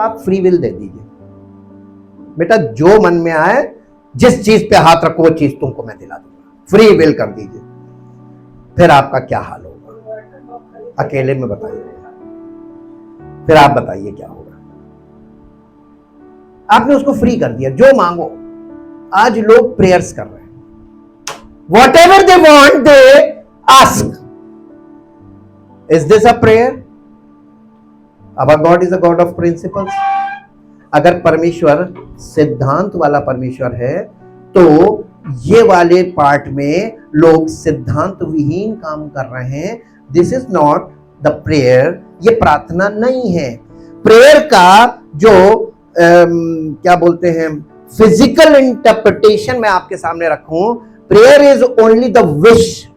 आप free will they दीजिए, बेटा जो मन में आए, जिस चीज पे हाथ रखो वो चीज तुमको मैं दिला दूंगा, फ्री विल कर दीजिए। फिर आपका क्या हाल होगा, अकेले में बताइए, फिर आप बताइए क्या होगा। आपने उसको फ्री कर दिया, जो मांगो। आज लोग प्रेयर्स कर रहे हैं, what ever they want they ask. Is this a prayer? Our God is a God of principles. अगर परमेश्वर सिद्धांत वाला परमेश्वर है तो ये वाले पार्ट में लोग सिद्धांत विहीन काम कर रहे हैं। This is not the prayer, ये प्रार्थना नहीं है। प्रेयर का जो क्या बोलते हैं फिजिकल इंटरप्रिटेशन मैं आपके सामने रखूं, prayer is only the wish.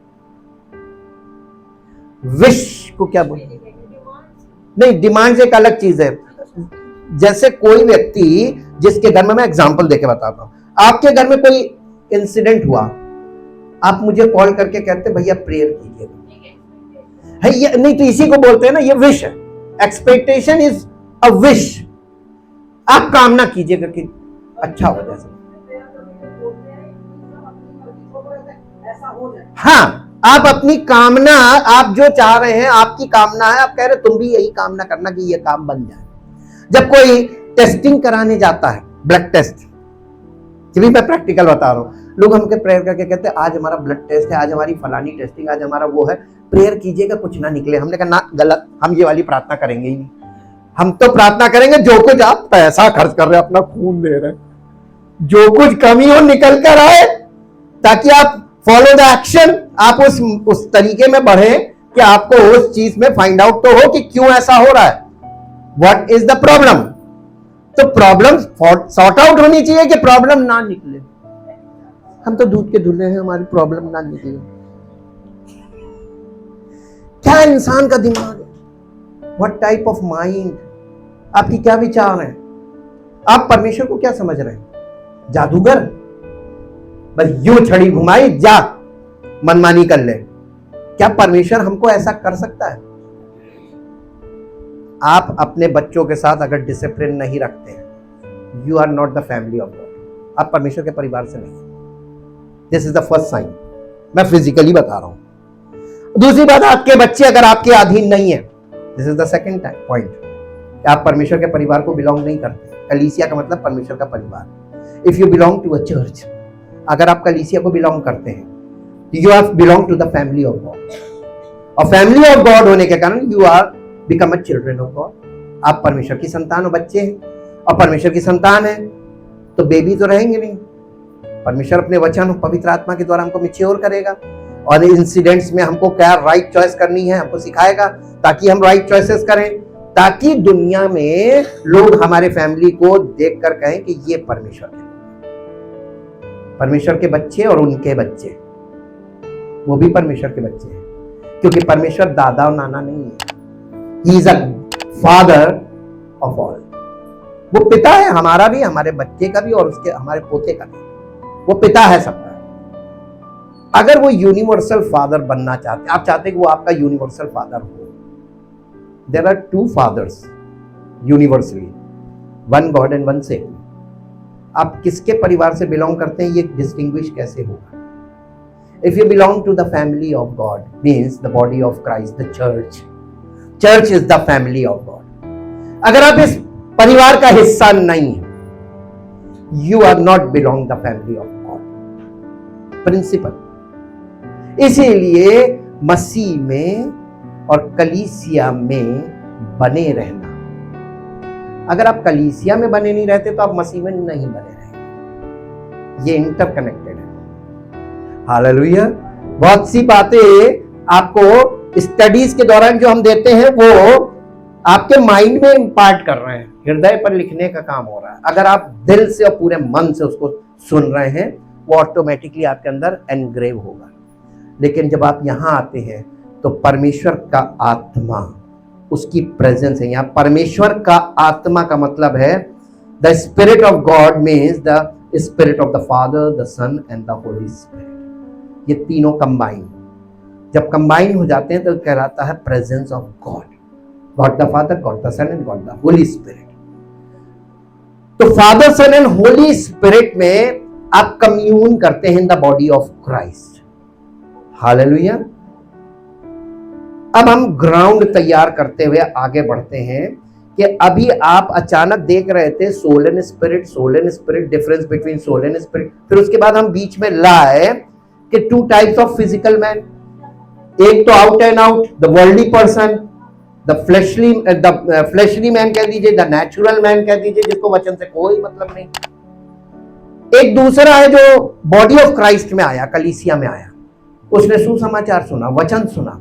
Wish को क्या बोलते हैं? नहीं, डिमांड्स एक अलग चीज है। जैसे कोई व्यक्ति जिसके घर में, मैं एग्जांपल देके बताता हूं, आपके घर में कोई इंसिडेंट हुआ, आप मुझे कॉल करके कहते भैया प्रेयर कीजिएगा, है ये नहीं तो इसी को बोलते हैं ना, ये विश है। Expectation is a wish. आप कामना कीजिएगा कि अच्छा हो जाए। हाँ, आप अपनी कामना, आप जो चाह रहे हैं, आपकी कामना है, आप कह रहे तुम भी यही कामना करना कि ये काम बन जाए। जब कोई टेस्टिंग कराने जाता है, ब्लड टेस्ट, भी मैं प्रैक्टिकल बता रहा हूं, लोग हमके प्रेयर करके कहते हैं आज हमारा ब्लड टेस्ट है, आज हमारी फलानी टेस्टिंग, आज हमारा वो है, प्रेयर कीजिएगा कुछ ना निकले। हमने कहा ना, गलत, हम ये वाली प्रार्थना करेंगे ही नहीं। हम तो प्रार्थना करेंगे जो कुछ आप पैसा खर्च कर रहे हैं, अपना खून दे रहे हैं, जो कुछ कमी हो निकल कर आए, ताकि आप फॉलो द एक्शन, आप उस तरीके में बढ़े कि आपको उस चीज में फाइंड आउट तो हो कि क्यों ऐसा हो रहा है, व्हाट इज द प्रॉब्लम। तो प्रॉब्लम सॉर्ट आउट होनी चाहिए कि प्रॉब्लम ना निकले। हम तो दूध के धुले हैं, हमारी प्रॉब्लम ना निकले। क्या इंसान का दिमाग है, व्हाट टाइप ऑफ माइंड, आपकी क्या विचार है। आप परमेश्वर को क्या समझ रहे हैं? जादूगर, बस यूं छड़ी घुमाई, जा मनमानी कर ले। क्या परमेश्वर हमको ऐसा कर सकता है? आप अपने बच्चों के साथ अगर डिसिप्लिन नहीं रखते हैं, you are not the family of God. आप परमेश्वर के परिवार से नहीं। This is the first sign, मैं फिजिकली बता रहा हूं। दूसरी बात, आपके बच्चे अगर आपके अधीन नहीं है, this is the second point, आप परमेश्वर के परिवार को बिलोंग नहीं करते। कलीसिया का मतलब परमेश्वर का परिवार। If you belong to a church, अगर आप कलीसिया को बिलोंग करते हैं, you are belong to the family of God. और फैमिली ऑफ गॉड होने के कारण you are become a children of God. आप परमेश्वर की संतान हो, बच्चे हैं, और परमेश्वर की संतान है तो बेबी तो रहेंगे नहीं। परमेश्वर अपने वचन पवित्र आत्मा के द्वारा हमको मैच्योर करेगा, और इंसिडेंट्स में हमको क्या राइट चॉइस करनी है हमको सिखाएगा, ताकि हम राइट चॉइसेस करें, ताकि दुनिया में लोग हमारे फैमिली को देखकर कहें कि ये परमेश्वर के, परमेश्वर के बच्चे और उनके बच्चे, वो भी परमेश्वर के बच्चे हैं। क्योंकि परमेश्वर दादा और नाना नहीं है, ही is a father of all. वो पिता है हमारा भी, हमारे बच्चे का भी, और उसके हमारे पोते का भी। वो पिता है सबका। अगर वो यूनिवर्सल फादर बनना चाहते, आप चाहते कि वो आपका यूनिवर्सल फादर हो, there are two fathers universally, one God and one saviour. आप किसके परिवार से बिलोंग करते हैं, ये डिस्टिंग्विश कैसे होगा? If you belong to the family of God, means the body of Christ, the church. Church is the family of God. अगर आप इस परिवार का हिस्सा नहीं है, you are not belong the family of God. Principle. इसीलिए मसीह में और कलीसिया में बने रहना। अगर आप कलीसिया में बने नहीं रहते तो आप मसीह में नहीं बने रहेंगे। ये इंटरकनेक्टेड है। हालेलुया। बहुत सी बातें आपको स्टडीज के दौरान जो हम देते हैं वो आपके माइंड में इंपार्ट कर रहे हैं, हृदय पर लिखने का काम हो रहा है। अगर आप दिल से और पूरे मन से उसको सुन रहे हैं, वो ऑटोमेटिकली आपके अंदर एनग्रेव होगा। लेकिन जब आप यहाँ आते हैं तो परमेश्वर का आत्मा, उसकी प्रेजेंस है यहाँ। परमेश्वर का आत्मा का मतलब है the spirit of God means the spirit of the father, the son and the holy spirit. ये तीनों कंबाइन, जब कंबाइन हो जाते हैं तो कहलाता है presence of God. God the father, God the son and God the holy spirit. तो father son and holy spirit में आप कम्यून करते हैं in the body of Christ. Hallelujah. अब हम ग्राउंड तैयार करते हुए आगे बढ़ते हैं कि अभी आप अचानक देख रहे थे soul and spirit, difference between soul and spirit. फिर उसके बाद हम बीच में लाए कि two types of physical man, एक तो out and out the worldly person, the fleshly man कह दीजिए, द नेचुरल मैन कह दीजिए, जिसको वचन से कोई मतलब नहीं। एक दूसरा है जो बॉडी ऑफ क्राइस्ट में आया, कलीसिया में आया, उसने सुसमाचार सुना, वचन सुना।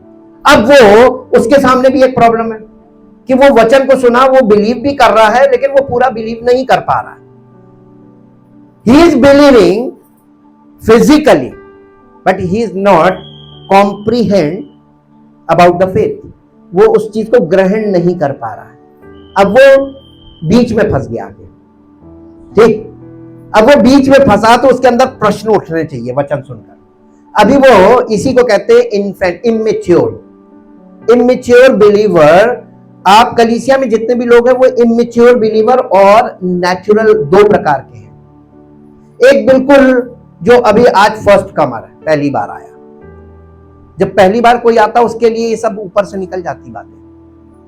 अब वो उसके सामने भी एक प्रॉब्लम है कि वो वचन को सुना, वो बिलीव भी कर रहा है, लेकिन वो पूरा बिलीव नहीं कर पा रहा है। He is believing physically but he is not comprehend about the faith. वो उस चीज को ग्रहण नहीं कर पा रहा है। अब वो बीच में फंस गया। ठीक, अब वो बीच में फंसा तो उसके अंदर प्रश्न उठने चाहिए वचन सुनकर। अभी वो इसी को कहते हैं इन्फेंट, इमेच्योर बिलीवर। आप कलीसिया में जितने भी लोग हैं वो इमेच्योर बिलीवर और नेचुरल दो प्रकार के हैं। एक बिल्कुल जो अभी आज फर्स्ट कमर है, पहली बार आया। जब पहली बार कोई आता उसके लिए ये सब ऊपर से निकल जाती बातें,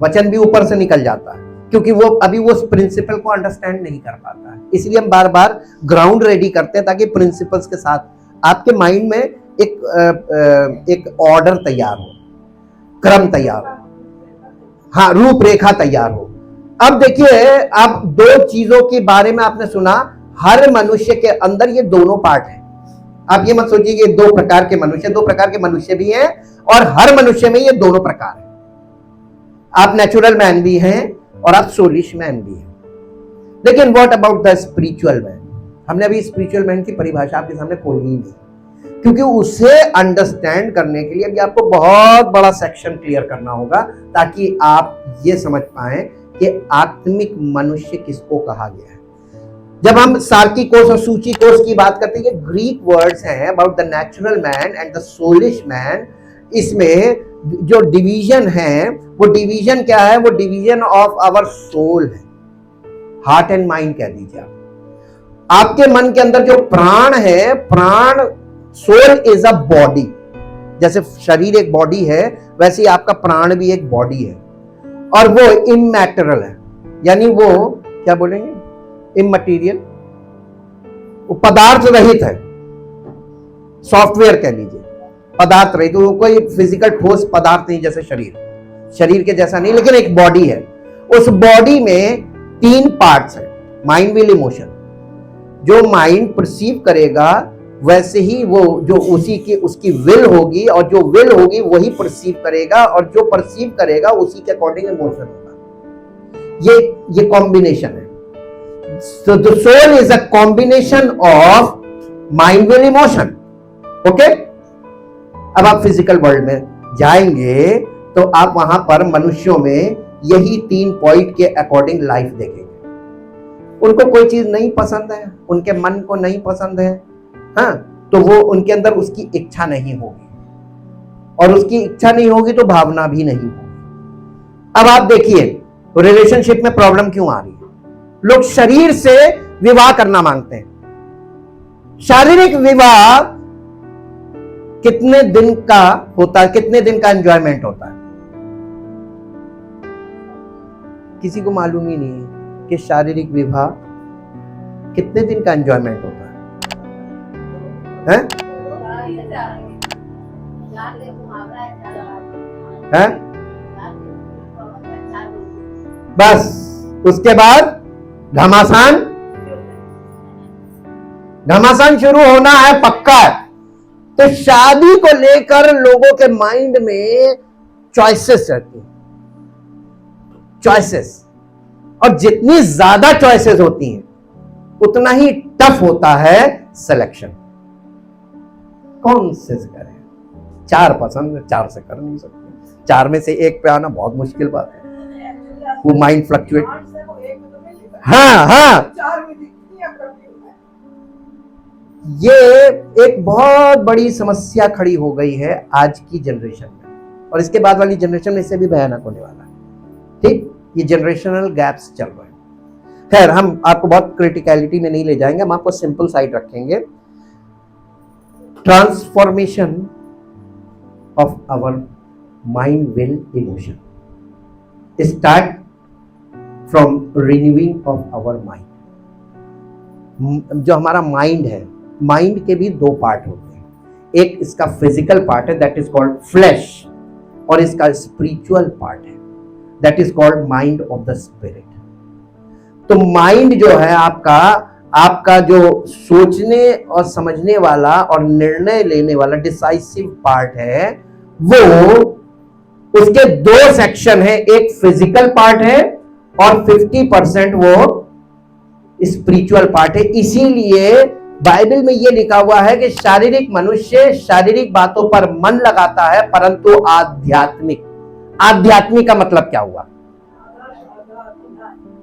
वचन भी ऊपर से निकल जाता है, क्योंकि वो अभी वो प्रिंसिपल को अंडरस्टैंड नहीं कर पाता है। इसलिए हम बार बार ग्राउंड रेडी करते हैं ताकि प्रिंसिपल्स के साथ आपके माइंड में एक ऑर्डर तैयार हो, क्रम तैयार हो, हाँ, रूपरेखा तैयार हो। अब देखिए, आप दो चीजों के बारे में आपने सुना, हर मनुष्य के अंदर ये दोनों पार्ट है। आप ये मत सोचिए कि दो प्रकार के मनुष्य भी हैं और हर मनुष्य में ये दोनों प्रकार है। आप नेचुरल मैन भी हैं और आप सोलिश मैन भी हैं। लेकिन what about the spiritual man? हमने अभी स्पिरिचुअल मैन की परिभाषा आपके सामने खोली ही नहीं, क्योंकि उसे अंडरस्टैंड करने के लिए अभी आपको बहुत बड़ा सेक्शन क्लियर करना होगा ताकि आप ये समझ पाए कि आत्मिक मनुष्य किसको कहा गया है। जब हम सार्किकोस और सूचिकोस की बात करते हैं, ये ग्रीक वर्ड्स हैं about the natural man and the soulish man. इसमें जो डिवीजन है वो डिवीजन क्या है? वो डिवीजन ऑफ आवर सोल है, हार्ट एंड माइंड कह दीजिए आप। आपके मन के अंदर जो प्राण है, प्राण, सोल इज अ बॉडी। जैसे शरीर एक बॉडी है, वैसे ही आपका प्राण भी एक बॉडी है और वो इमैटेरियल है, यानी वो क्या बोलेंगे, इममटीरियल, वो पदार्थ रहित है, सॉफ्टवेयर कह लीजिए, पदार्थ रहित। तो कोई फिजिकल ठोस पदार्थ नहीं, जैसे शरीर के जैसा नहीं, लेकिन एक बॉडी है। उस बॉडी में तीन पार्ट्स हैं, माइंड, विल, इमोशन। जो माइंड परसीव करेगा वैसे ही वो जो उसकी विल होगी, और जो विल होगी वही परसीव करेगा, और जो परसीव करेगा उसी के अकॉर्डिंग इमोशन होगा। ये कॉम्बिनेशन है। So the soul is a combination of mind, will, emotion. Okay? अब आप फिजिकल वर्ल्ड में जाएंगे तो आप वहां पर मनुष्यों में यही तीन पॉइंट के अकॉर्डिंग लाइफ देखेंगे। उनको कोई चीज नहीं पसंद है, उनके मन को नहीं पसंद है, हाँ, तो वो उनके अंदर उसकी इच्छा नहीं होगी, और उसकी इच्छा नहीं होगी तो भावना भी नहीं होगी। अब आप देखिए रिलेशनशिप में प्रॉब्लम क्यों आ रही है। लोग शरीर से विवाह करना मांगते हैं। शारीरिक विवाह कितने दिन का होता है, कितने दिन का एंजॉयमेंट होता है? किसी को मालूम ही नहीं है कि शारीरिक विवाह कितने दिन का एंजॉयमेंट होता है, हैं? बस उसके बाद घमासान शुरू होना है, पक्का है। तो शादी को लेकर लोगों के माइंड में चॉइसेस रहती हैं, चॉइसेस, और जितनी ज्यादा चॉइसेस होती हैं उतना ही टफ होता है सिलेक्शन। कौन से करें? चार पसंद, चार से कर नहीं सकते, चार में से एक पे आना बहुत मुश्किल बात है। वो माइंड फ्लक्चुएट, हाँ, ये एक बहुत बड़ी समस्या खड़ी हो गई है आज की जनरेशन में, और इसके बाद वाली जनरेशन में इससे भी भयानक होने वाला है। ठीक, ये जनरेशनल गैप्स चल रहे हैं। खैर हम आपको बहुत क्रिटिकलिटी में नहीं ले जाएंगे, हम आपको सिंपल साइड रखेंगे। Transformation of our mind, will, emotion start from renewing of our mind. जो हमारा माइंड है, माइंड के भी दो पार्ट होते हैं, एक इसका फिजिकल पार्ट है दैट इज कॉल्ड फ्लैश, और इसका स्पिरिचुअल पार्ट है that is called mind of the spirit. तो माइंड जो है आपका जो सोचने और समझने वाला और निर्णय लेने वाला डिसाइसिव पार्ट है, वो उसके दो सेक्शन है, एक फिजिकल पार्ट है और 50% वो स्पिरिचुअल पार्ट है। इसीलिए बाइबल में यह लिखा हुआ है कि शारीरिक मनुष्य शारीरिक बातों पर मन लगाता है, परंतु आध्यात्मिक का मतलब क्या हुआ?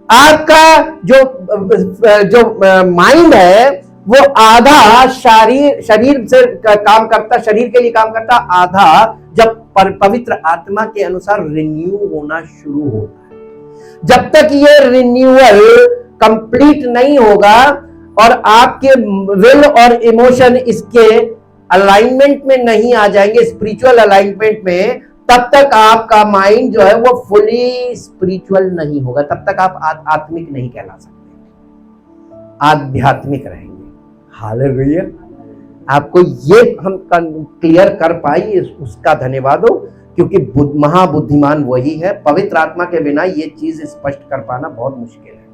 आपका जो माइंड है वो आधा शरीर से काम करता, शरीर के लिए काम करता, आधा जब पवित्र आत्मा के अनुसार रिन्यू होना शुरू होता है। जब तक ये रिन्यूअल कंप्लीट नहीं होगा और आपके विल और इमोशन इसके अलाइनमेंट में नहीं आ जाएंगे, स्पिरिचुअल अलाइनमेंट में, तब तक आपका माइंड जो है वो फुली स्पिरिचुअल नहीं होगा, तब तक आप आत्मिक नहीं कहला सकते, आध्यात्मिक रहेंगे। हालेलुया। आपको ये हम क्लियर कर पाई, उसका धन्यवाद हो, क्योंकि महाबुद्धिमान वही है। पवित्र आत्मा के बिना ये चीज स्पष्ट कर पाना बहुत मुश्किल है।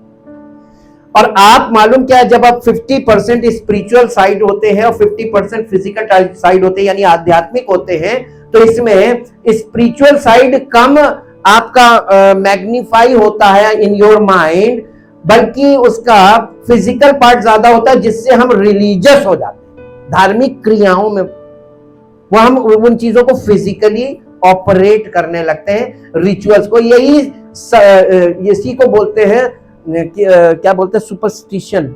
और आप मालूम क्या है, जब आप 50% स्पिरिचुअल साइड होते हैं और 50% फिजिकल साइड होते हैं, यानी आध्यात्मिक होते हैं, तो इसमें स्पिरिचुअल साइड कम आपका मैग्नीफाई होता है इन योर माइंड, बल्कि उसका फिजिकल पार्ट ज्यादा होता है, जिससे हम रिलीजियस हो जाते हैं। धार्मिक क्रियाओं में वो हम उन चीजों को फिजिकली ऑपरेट करने लगते हैं, रिचुअल्स को। यही इसी को बोलते हैं, क्या बोलते हैं, सुपरस्टिशन,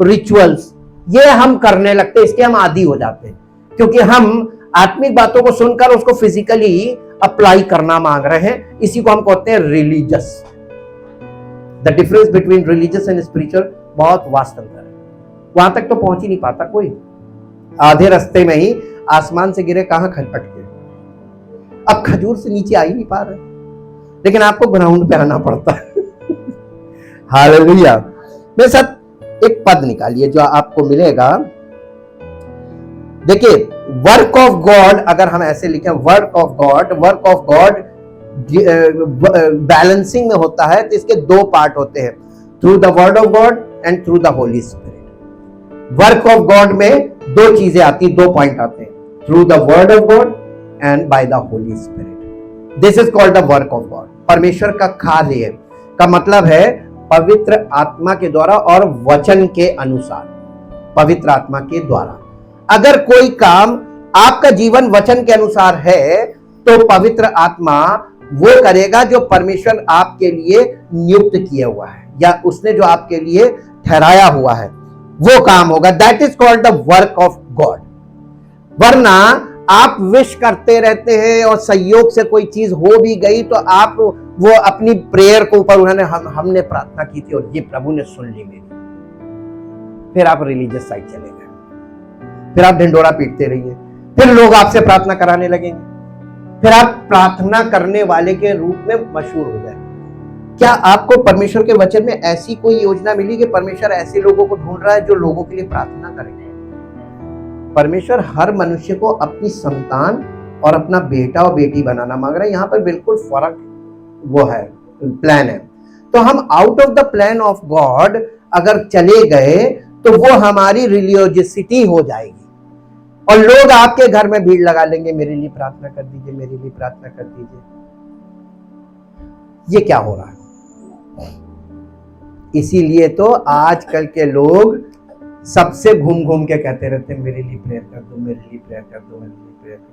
रिचुअल्स। ये हम करने लगते हैं, इसके हम आदी हो जाते हैं, क्योंकि हम आत्मिक बातों को सुनकर उसको फिजिकली अप्लाई करना मांग रहे हैं। इसी को हम कहते हैं religious. The difference between religious and spiritual बहुत वास्त अंतर है। वहां तक तो पहुंच ही नहीं पाता कोई, आधे रास्ते में ही आसमान से गिरे कहां अटके, अब खजूर से नीचे आ ही नहीं पा रहे, लेकिन आपको ग्राउंड पे आना पड़ता है। हालेलुया। मेरे साथ एक पद निकालिए जो आपको मिलेगा। देखिए, वर्क ऑफ गॉड, अगर हम ऐसे लिखें वर्क ऑफ गॉड बैलेंसिंग में होता है, तो इसके दो पार्ट होते हैं, through the word of God and through the holy spirit. Work of God में दो चीजें आती, दो पॉइंट आते हैं, through the word of God and by the holy spirit. This is called the work of God. परमेश्वर का कार्य का मतलब है पवित्र आत्मा के द्वारा और वचन के अनुसार, पवित्र आत्मा के द्वारा। अगर कोई काम आपका जीवन वचन के अनुसार है, तो पवित्र आत्मा वो करेगा जो परमेश्वर आपके लिए नियुक्त किया हुआ है, या उसने जो आपके लिए ठहराया हुआ है, वो काम होगा। That is called the work of God. वरना आप विश करते रहते हैं और संयोग से कोई चीज हो भी गई, तो आप वो अपनी प्रेयर को ऊपर उन्होंने हमने प्रार्थना की थी और ये प्रभु ने सुन ली मेरी, फिर आप रिलीजियस साइड चले गए, फिर आप ढिंडोरा पीटते रहिए, फिर लोग आपसे प्रार्थना कराने लगेंगे, फिर आप प्रार्थना करने वाले के रूप में मशहूर हो गए। क्या आपको परमेश्वर के वचन में ऐसी कोई योजना मिली कि परमेश्वर ऐसे लोगों को ढूंढ रहा है जो लोगों के लिए प्रार्थना करेंगे? परमेश्वर हर मनुष्य को अपनी संतान और अपना बेटा और बेटी बनाना मांग रहा है। यहां पर बिल्कुल फर्क वो है, प्लान है। तो हम out of the plan of God अगर चले गए, तो वो हमारी रिलीजियसिटी हो जाएगी और लोग आपके घर में भीड़ लगा लेंगे, मेरे लिए प्रार्थना कर दीजिए, मेरे लिए प्रार्थना कर दीजिए। ये क्या हो रहा है? इसीलिए तो आजकल के लोग सबसे घूम घूम के कहते रहते हैं, मेरे लिए प्रेयर कर दो, मेरे लिए प्रेयर कर दो, मेरे लिए प्रेयर कर दो,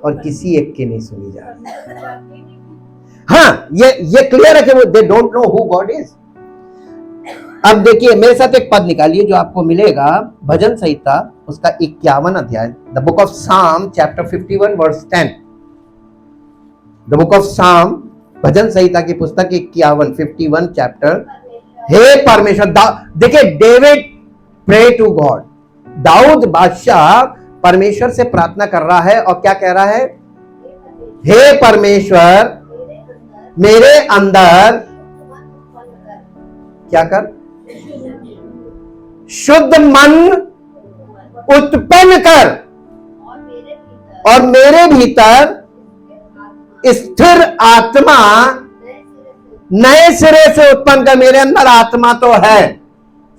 और किसी एक की नहीं सुनी जा रही। हाँ, ये क्लियर है कि वो they don't know who God is. अब देखिए, मेरे साथ एक पद निकालिए जो आपको मिलेगा भजन संहिता उसका 51 अध्याय, the book of Psalm chapter 51 verse 10। The book of Psalm, भजन संहिता की पुस्तक 51 चैप्टर हे परमेश्वर। देखिए, डेविड प्रे टू गॉड, दाऊद बादशाह परमेश्वर से प्रार्थना कर रहा है और क्या कह रहा है? हे परमेश्वर, मेरे अंदर क्या कर? शुद्ध मन उत्पन्न कर और मेरे भीतर स्थिर आत्मा नए सिरे से उत्पन्न कर। मेरे अंदर आत्मा तो है,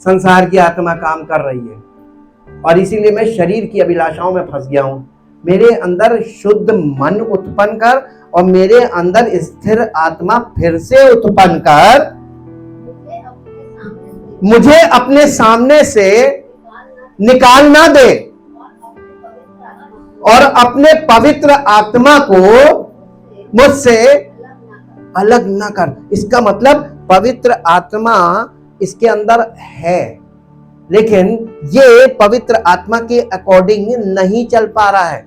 संसार की आत्मा काम कर रही है और इसीलिए मैं शरीर की अभिलाषाओं में फंस गया हूं। मेरे अंदर शुद्ध मन उत्पन्न कर और मेरे अंदर स्थिर आत्मा फिर से उत्पन्न कर। मुझे अपने सामने से निकाल ना दे और अपने पवित्र आत्मा को मुझसे अलग ना कर। इसका मतलब पवित्र आत्मा इसके अंदर है, लेकिन ये पवित्र आत्मा के अकॉर्डिंग नहीं चल पा रहा है।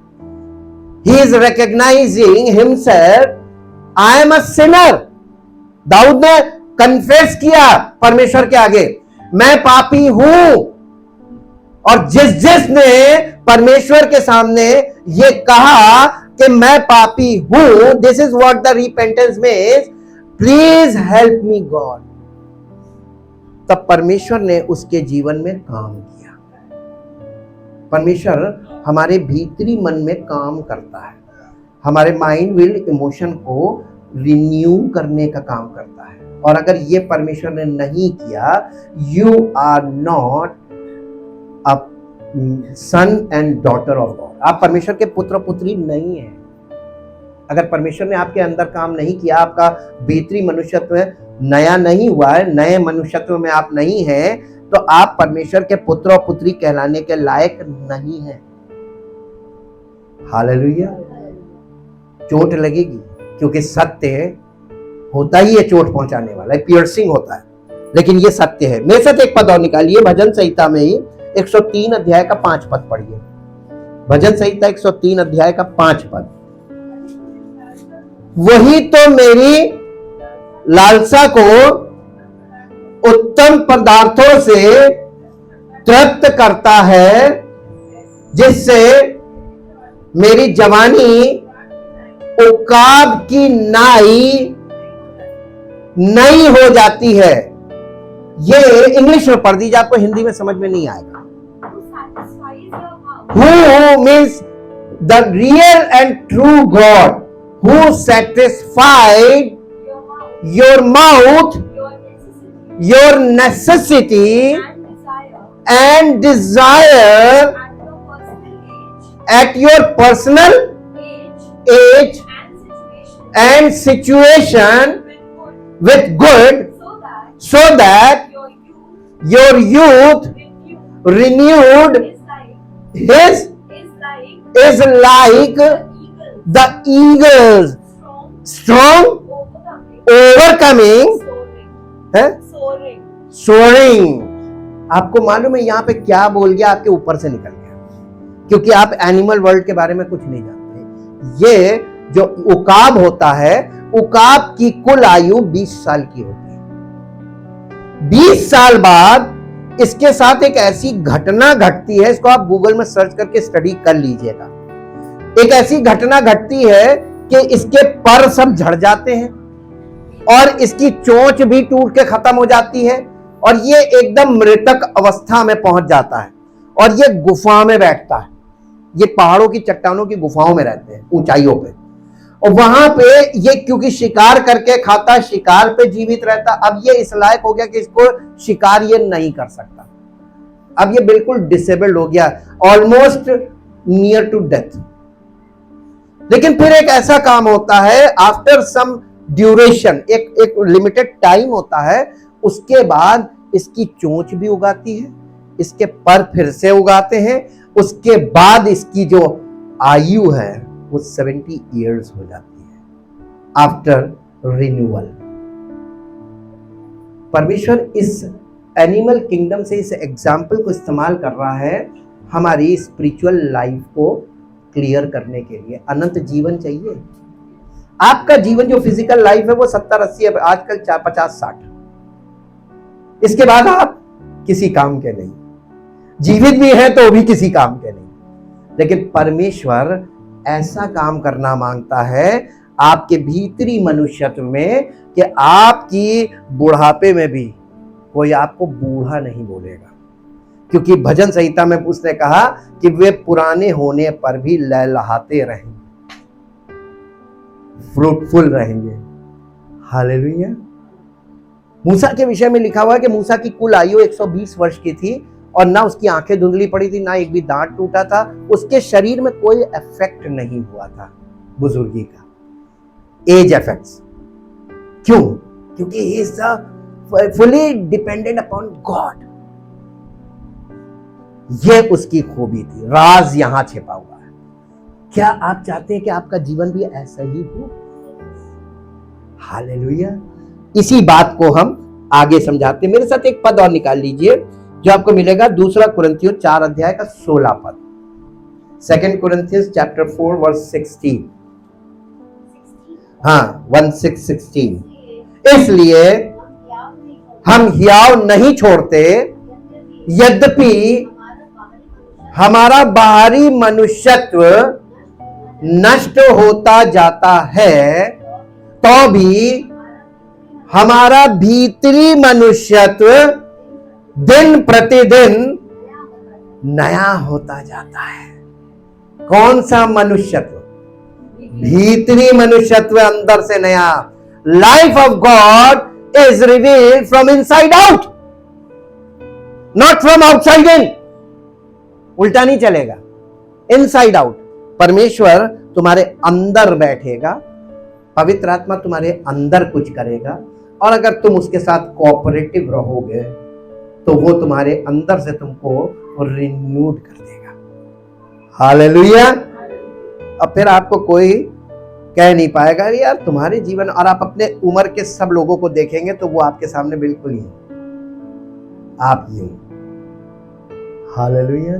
He is recognizing himself, I am a sinner। Dawood ने कन्फेस किया परमेश्वर के आगे, मैं पापी हूं। और जिसने परमेश्वर के सामने ये कहा कि मैं पापी हूं, this is what the repentance means, please help me God, तब परमेश्वर ने उसके जीवन में काम किया। परमेश्वर हमारे भीतरी मन में काम करता है, हमारे माइंड विल इमोशन को रिन्यू करने का काम करता है। और अगर ये परमेश्वर ने नहीं किया, you are not a son and daughter of God. आप परमेश्वर के पुत्र पुत्री नहीं है। अगर परमेश्वर ने आपके अंदर काम नहीं किया, आपका भीतरी मनुष्यत्व नया नहीं हुआ है, नए मनुष्यत्व में आप नहीं हैं, तो आप परमेश्वर के पुत्र और पुत्री कहलाने के लायक नहीं हैं। हालेलुया। चोट लगेगी क्योंकि सत्य होता ही है, चोट पहुंचाने वाला है, पियर्सिंग होता है, लेकिन ये सत्य है। मेरे साथ एक पद और निकालिए, भजन संहिता में ही 103 अध्याय का 5 पद पढ़िए। भजन संहिता 103 अध्याय का 5 पद। वही तो मेरी लालसा को उत्तम पदार्थों से तृप्त करता है, जिससे मेरी जवानी उकाब की नाई नई हो जाती है। ये इंग्लिश में पढ़ दीजिए, आपको हिंदी में समझ में नहीं आएगा। Who means the real and true God, who satisfied your mouth, your necessity and desire at your personal age and situation with good, so that your youth renewed is like the eagles, strong, overcoming, soaring। आपको मालूम है यहां पे क्या बोल गया? आपके ऊपर से निकल गया, क्योंकि आप एनिमल वर्ल्ड के बारे में कुछ नहीं जानते। ये जो उकाब होता है, उकाब की कुल आयु 20 साल की होती है। 20 साल बाद इसके साथ एक ऐसी घटना घटती है, इसको आप गूगल में सर्च करके स्टडी कर लीजिएगा। एक ऐसी घटना घटती है कि इसके पर सब झड़ जाते हैं और इसकी चोंच भी टूट के खत्म हो जाती है और ये एकदम मृतक अवस्था में पहुंच जाता है और ये गुफा में बैठता है। ये पहाड़ों की चट्टानों की गुफाओं में रहते हैं, ऊंचाइयों पे, और वहां पे ये क्योंकि शिकार करके खाता, शिकार पे जीवित रहता। अब ये इस लायक हो गया कि इसको शिकार ये नहीं कर सकता। अब ये बिल्कुल डिसेबल्ड हो गया, ऑलमोस्ट नियर टू डेथ। लेकिन फिर एक ऐसा काम होता है, आफ्टर सम ड्यूरेशन, एक लिमिटेड टाइम होता है, उसके बाद इसकी चोंच भी उगाती है, इसके पर फिर से उगाते हैं, उसके बाद इसकी जो आयु है वो 70 इयर्स हो जाती है आफ्टर रिन्यूअल। परमेश्वर इस एनिमल किंगडम से इस एग्जाम्पल को इस्तेमाल कर रहा है हमारी स्पिरिचुअल लाइफ को क्लियर करने के लिए। अनंत जीवन चाहिए। आपका जीवन जो फिजिकल लाइफ है वो 70-80 है, आजकल 50-60। इसके बाद आप किसी काम के नहीं, जीवित भी हैं तो भी किसी काम के नहीं। लेकिन परमेश्वर ऐसा काम करना मांगता है आपके भीतरी मनुष्यत्व में कि आपकी बुढ़ापे में भी कोई आपको बूढ़ा नहीं बोलेगा, क्योंकि भजन संहिता में उसने कहा कि वे पुराने होने पर भी लहलहाते रहेंगे, फ्रूटफुल रहेंगे। हालेलुया। मूसा के विषय में लिखा हुआ है कि मूसा की कुल आयु 120 वर्ष की थी और ना उसकी आंखें धुंधली पड़ी थी, ना एक भी दांत टूटा था, उसके शरीर में कोई इफेक्ट नहीं हुआ था बुजुर्गी का, एज इफेक्ट्स। क्यों? क्योंकि he is fully dependent upon God. ये उसकी खूबी थी, राज यहां छिपा हुआ है। क्या आप चाहते हैं कि आपका जीवन भी ऐसा ही हो? हालेलुया। इसी बात को हम आगे समझाते हैं। मेरे साथ एक पद और निकाल लीजिए जो आपको मिलेगा 2 कुरिन्थियों 4 अध्याय का 16 पद। 2 Corinthians chapter 4 verse 16। हाँ, 1:16। इसलिए हम हियाव नहीं छोड़ते, यद्यपि हमारा बाहरी मनुष्यत्व नष्ट होता जाता है, तो भी हमारा भीतरी मनुष्यत्व दिन प्रतिदिन नया होता जाता है। कौन सा मनुष्यत्व? भीतरी मनुष्यत्व, अंदर से नया। Life of God is revealed from inside out, not from outside in. उल्टा नहीं चलेगा, इनसाइड आउट। परमेश्वर तुम्हारे अंदर बैठेगा, पवित्र आत्मा तुम्हारे अंदर कुछ करेगा, और अगर तुम उसके साथ कोऑपरेटिव रहोगे तो वो तुम्हारे अंदर से तुमको रिन्यूड कर देगा। हालेलुया। अब फिर आपको कोई कह नहीं पाएगा यार तुम्हारे जीवन, और आप अपने उम्र के सब लोगों को देखेंगे तो वो आपके सामने बिल्कुल ही आप ही हो। हालेलुया।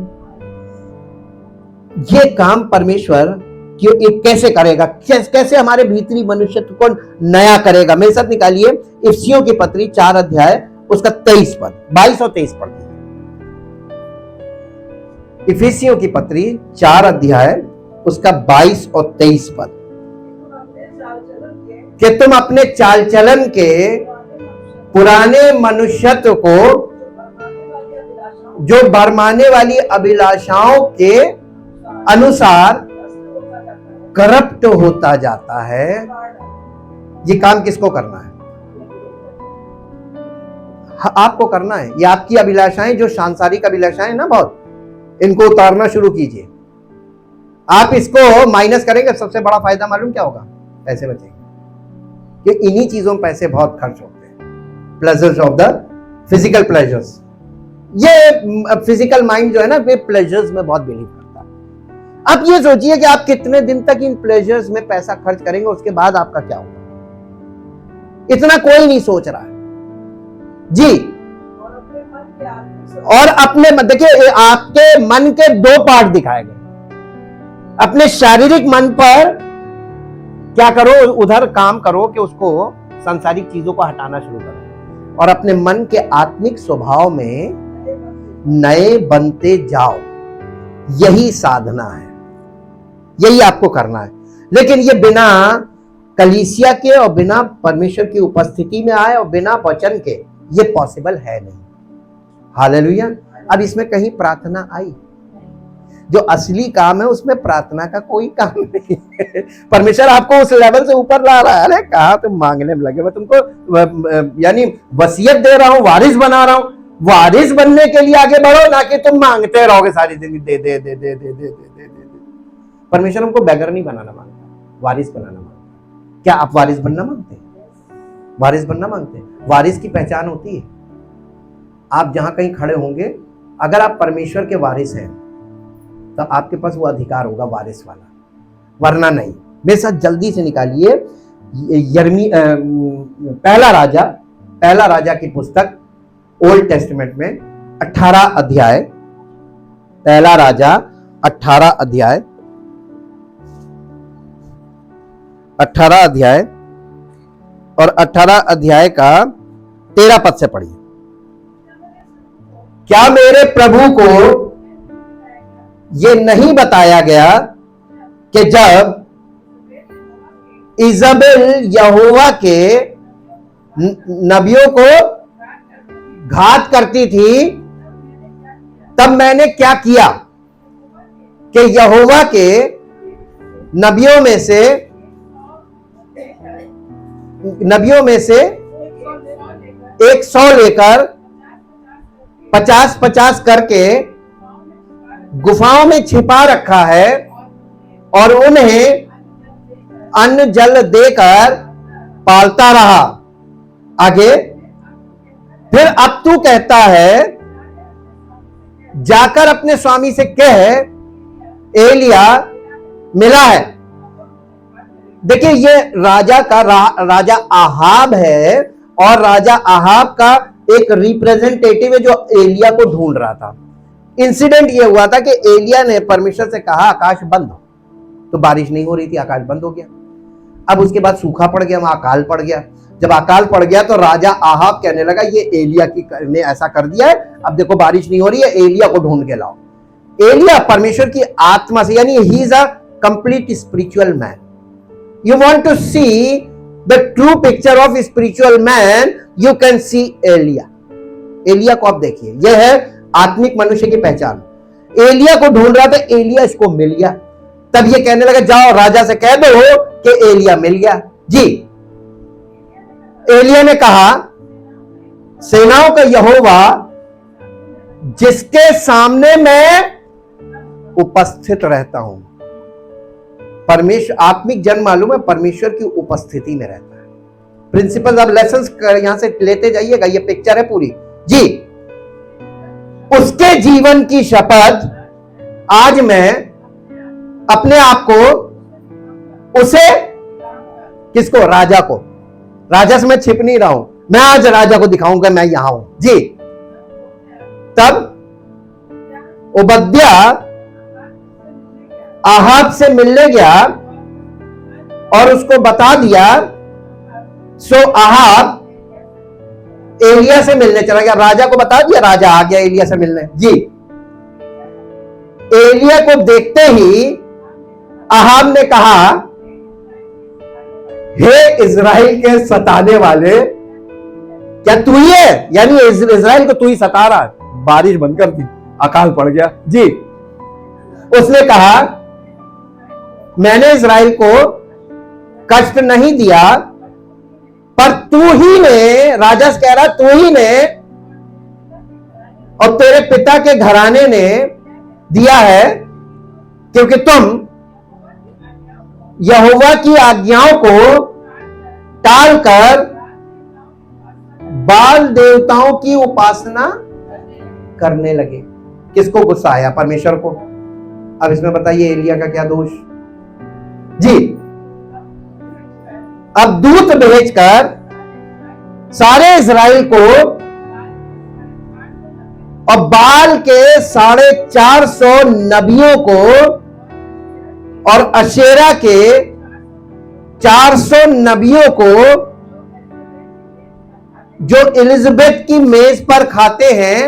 ये काम परमेश्वर कैसे करेगा? कैसे हमारे भीतरी मनुष्यत्व को नया करेगा? मेरे साथ निकालिए इफिसियों की पत्री 4 अध्याय उसका 23 पद, 22 और 23 पद। इफिसियों की पत्री 4 अध्याय उसका 22 और 23 पद। कि तुम अपने चाल चलन के पुराने मनुष्यत्व को जो भरमाने वाली अभिलाषाओं के अनुसार करप्ट होता जाता है। ये काम किसको करना है? आपको करना है। ये आपकी अभिलाषाएं, जो सांसारिक अभिलाषाएं ना, बहुत, इनको उतारना शुरू कीजिए। आप इसको माइनस करेंगे, सबसे बड़ा फायदा मालूम क्या होगा? पैसे बचेंगे। कि इन्हीं चीजों में पैसे बहुत खर्च होते हैं। Pleasures of the physical pleasures. ये फिजिकल माइंड जो है ना, वे प्लेजर्स में बहुत बिलीव करता है। आप ये सोचिए कि आप कितने दिन तक इन प्लेजर्स में पैसा खर्च करेंगे, उसके बाद आपका क्या होगा? इतना कोई नहीं सोच रहा है जी। और अपने देखिए, आपके मन के 2 पार्ट दिखाए गए। अपने शारीरिक मन पर क्या करो? उधर काम करो कि उसको सांसारिक चीजों को हटाना शुरू करो, और अपने मन के आत्मिक स्वभाव में नए बनते जाओ। यही साधना है, यही आपको करना है। लेकिन ये बिना कलीसिया के और बिना परमेश्वर की उपस्थिति में आए और बिना वचन के ये पॉसिबल है नहीं। हालेलुया। अब इसमें कहीं प्रार्थना आई? जो असली काम है उसमें प्रार्थना का कोई काम नहीं है। परमेश्वर आपको उस लेवल से ऊपर ला रहा है। अरे कहा तुम मांगने में लगे, मैं तुमको यानी वसीयत दे रहा हूं, वारिस बना रहा हूं। वारिस बनने के लिए आगे बढ़ो, ना कि तुम मांगते रहोगे सारी जिंदगी, दे दे दे दे दे दे दे दे। परमेश्वर हमको बेगर नहीं बनाना मांगता, वारिस बनाना मांगता। क्या आप वारिस बनना मांगते हैं? वारिस बनना मांगते हैं? वारिस की पहचान होती है, आप जहां कहीं खड़े होंगे, अगर आप परमेश्वर के वारिस हैं तो आपके पास वो अधिकार होगा वारिस वाला, वरना नहीं। मेरे साथ जल्दी से निकालिए पहला राजा की पुस्तक ओल्ड टेस्टमेंट में 18 अध्याय, पहला राजा 18 अध्याय 18 अध्याय और 18 अध्याय का 13 पद से पढ़िए। क्या मेरे प्रभु को यह नहीं बताया गया कि जब इजाबेल यहोवा के नबियों को घात करती थी, तब मैंने क्या किया कि यहोवा के नबियों में से 100 लेकर 50-50 करके गुफाओं में छिपा रखा है और उन्हें अन्न जल देकर पालता रहा। आगे, फिर अब तू कहता है, जाकर अपने स्वामी से कह, एलिया मिला है। देखिए, ये राजा का राजा आहाब है और राजा आहाब का एक रिप्रेजेंटेटिव है जो एलिया को ढूंढ रहा था। इंसिडेंट ये हुआ था कि एलिया ने परमेश्वर से कहा आकाश बंद हो, तो बारिश नहीं हो रही थी, आकाश बंद हो गया। अब उसके बाद सूखा पड़ गया, वहां अकाल पड़ गया। जब अकाल पड़ गया तो राजा आहाब कहने लगा ये एलिया ने ऐसा कर दिया है, अब देखो बारिश नहीं हो रही है, एलिया को ढूंढ के लाओ। एलिया परमेश्वर की आत्मा से, यानी he is a complete spiritual man. You want to see the true picture of spiritual man, you can see एलिया। एलिया को आप देखिए, यह है आत्मिक मनुष्य की पहचान। एलिया को ढूंढ रहा था, एलिया इसको मिल गया। तब ये कहने लगा जाओ राजा से कह दो कि एलिया मिल गया। जी, एलिया ने कहा, सेनाओं का यहोवा जिसके सामने मैं उपस्थित रहता हूं। परमेश्वर, आत्मिक जन मालूम है, परमेश्वर की उपस्थिति में रहता है। प्रिंसिपल ऑफ लेसन्स यहां से लेते जाइएगा, ये पिक्चर है पूरी। जी, उसके जीवन की शपथ आज मैं अपने आप को, उसे, किसको? राजा को। राजा से मैं छिप नहीं रहा हूं, मैं आज राजा को दिखाऊंगा मैं यहां हूं। जी, तब ओबद्या आहाब से मिलने गया और उसको बता दिया। सो आहाब एलिया से मिलने चला गया, राजा को बता दिया, राजा आ गया एलिया से मिलने। जी, एलिया को देखते ही आहाब ने कहा, हे इजराइल के सताने वाले, क्या तू ही है? यानी इजराइल को तू ही सता रहा है। बारिश बंद कर दी, अकाल पड़ गया। जी, उसने कहा मैंने इजराइल को कष्ट नहीं दिया, पर तू ही ने, राजा से कह रहा, तू ही ने और तेरे पिता के घराने ने दिया है, क्योंकि तुम यहोवा की आज्ञाओं को टालकर बाल देवताओं की उपासना करने लगे। किसको गुस्सा आया? परमेश्वर को। अब इसमें बताइए एलिया का क्या दोष? जी, अब दूत भेजकर सारे इजराइल को और बाल के 450 नबियों को और अशेरा के 400 नबियों को, जो एलिजाबेथ की मेज पर खाते हैं,